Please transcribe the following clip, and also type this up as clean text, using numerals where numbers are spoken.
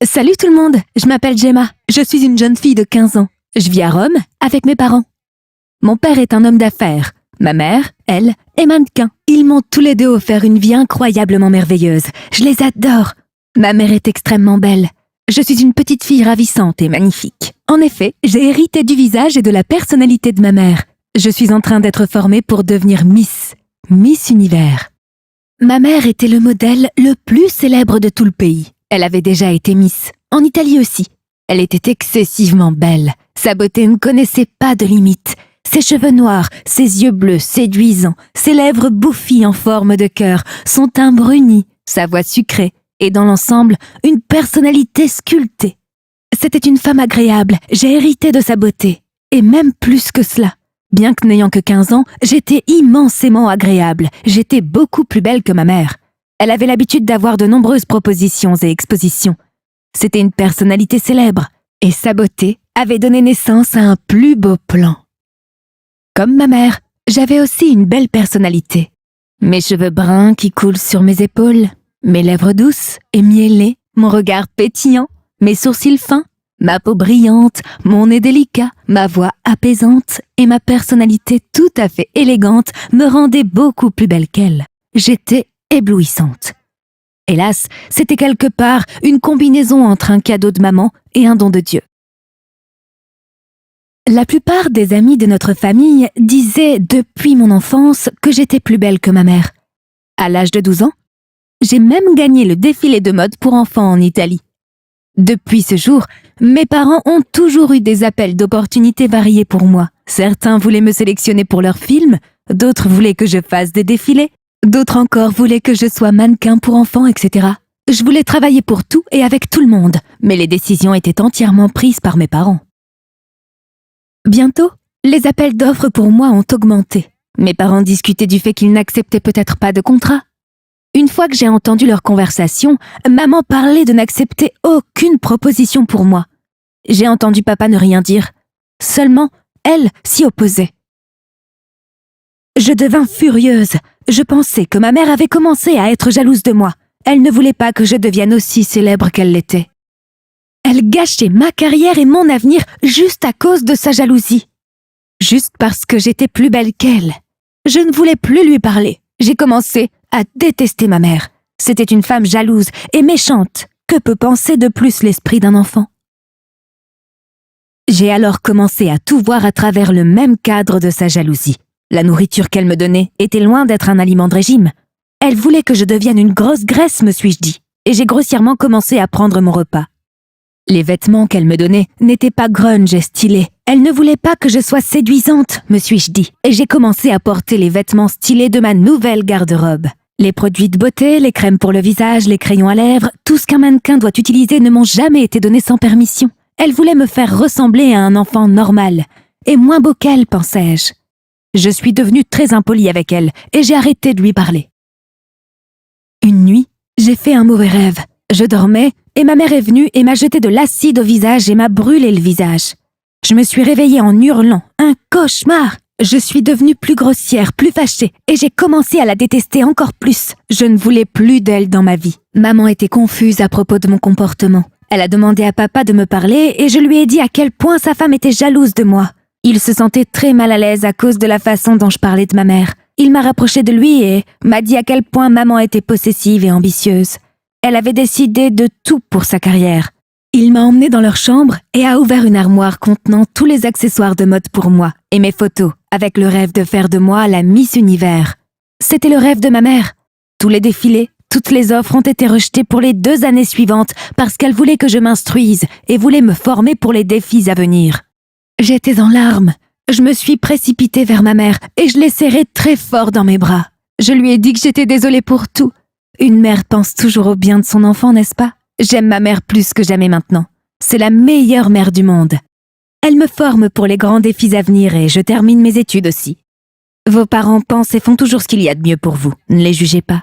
Salut tout le monde, je m'appelle Gemma, je suis une jeune fille de 15 ans. Je vis à Rome avec mes parents. Mon père est un homme d'affaires. Ma mère, elle, est mannequin. Ils m'ont tous les deux offert une vie incroyablement merveilleuse. Je les adore. Ma mère est extrêmement belle. Je suis une petite fille ravissante et magnifique. En effet, j'ai hérité du visage et de la personnalité de ma mère. Je suis en train d'être formée pour devenir Miss Univers. Ma mère était le modèle le plus célèbre de tout le pays. Elle avait déjà été Miss, en Italie aussi. Elle était excessivement belle. Sa beauté ne connaissait pas de limite. Ses cheveux noirs, ses yeux bleus séduisants, ses lèvres bouffies en forme de cœur, son teint bruni, sa voix sucrée, et dans l'ensemble, une personnalité sculptée. C'était une femme agréable, j'ai hérité de sa beauté. Et même plus que cela. Bien que n'ayant que 15 ans, j'étais immensément agréable. J'étais beaucoup plus belle que ma mère. Elle avait l'habitude d'avoir de nombreuses propositions et expositions. C'était une personnalité célèbre, et sa beauté avait donné naissance à un plus beau plan. Comme ma mère, j'avais aussi une belle personnalité. Mes cheveux bruns qui coulent sur mes épaules, mes lèvres douces et miellées, mon regard pétillant, mes sourcils fins, ma peau brillante, mon nez délicat, ma voix apaisante et ma personnalité tout à fait élégante me rendaient beaucoup plus belle qu'elle. J'étais éblouissante. Hélas, c'était quelque part une combinaison entre un cadeau de maman et un don de Dieu. La plupart des amis de notre famille disaient depuis mon enfance que j'étais plus belle que ma mère. À l'âge de 12 ans, j'ai même gagné le défilé de mode pour enfants en Italie. Depuis ce jour, mes parents ont toujours eu des appels d'opportunités variés pour moi. Certains voulaient me sélectionner pour leurs films, d'autres voulaient que je fasse des défilés, d'autres encore voulaient que je sois mannequin pour enfants, etc. Je voulais travailler pour tout et avec tout le monde, mais les décisions étaient entièrement prises par mes parents. Bientôt, les appels d'offres pour moi ont augmenté. Mes parents discutaient du fait qu'ils n'acceptaient peut-être pas de contrat. Une fois que j'ai entendu leur conversation, maman parlait de n'accepter aucune proposition pour moi. J'ai entendu papa ne rien dire. Seulement, elle s'y opposait. Je devins furieuse. Je pensais que ma mère avait commencé à être jalouse de moi. Elle ne voulait pas que je devienne aussi célèbre qu'elle l'était. Elle gâchait ma carrière et mon avenir juste à cause de sa jalousie. Juste parce que j'étais plus belle qu'elle. Je ne voulais plus lui parler. J'ai commencé à détester ma mère. C'était une femme jalouse et méchante. Que peut penser de plus l'esprit d'un enfant? J'ai alors commencé à tout voir à travers le même cadre de sa jalousie. La nourriture qu'elle me donnait était loin d'être un aliment de régime. Elle voulait que je devienne une grosse graisse, me suis-je dit, et j'ai grossièrement commencé à prendre mon repas. Les vêtements qu'elle me donnait n'étaient pas grunge et stylés. Elle ne voulait pas que je sois séduisante, me suis-je dit, et j'ai commencé à porter les vêtements stylés de ma nouvelle garde-robe. Les produits de beauté, les crèmes pour le visage, les crayons à lèvres, tout ce qu'un mannequin doit utiliser ne m'ont jamais été donnés sans permission. Elle voulait me faire ressembler à un enfant normal, et moins beau qu'elle, pensais-je. Je suis devenue très impolie avec elle, et j'ai arrêté de lui parler. Une nuit, j'ai fait un mauvais rêve. Je dormais, et ma mère est venue et m'a jeté de l'acide au visage et m'a brûlé le visage. Je me suis réveillée en hurlant. Un cauchemar! Je suis devenue plus grossière, plus fâchée, et j'ai commencé à la détester encore plus. Je ne voulais plus d'elle dans ma vie. Maman était confuse à propos de mon comportement. Elle a demandé à papa de me parler et je lui ai dit à quel point sa femme était jalouse de moi. Il se sentait très mal à l'aise à cause de la façon dont je parlais de ma mère. Il m'a rapproché de lui et m'a dit à quel point maman était possessive et ambitieuse. Elle avait décidé de tout pour sa carrière. Il m'a emmenée dans leur chambre et a ouvert une armoire contenant tous les accessoires de mode pour moi et mes photos, avec le rêve de faire de moi la Miss Univers. C'était le rêve de ma mère. Tous les défilés, toutes les offres ont été rejetées pour les 2 années suivantes parce qu'elle voulait que je m'instruise et voulait me former pour les défis à venir. J'étais en larmes. Je me suis précipitée vers ma mère et je l'ai serrée très fort dans mes bras. Je lui ai dit que j'étais désolée pour tout. Une mère pense toujours au bien de son enfant, n'est-ce pas? J'aime ma mère plus que jamais maintenant. C'est la meilleure mère du monde. Elle me forme pour les grands défis à venir et je termine mes études aussi. Vos parents pensent et font toujours ce qu'il y a de mieux pour vous. Ne les jugez pas.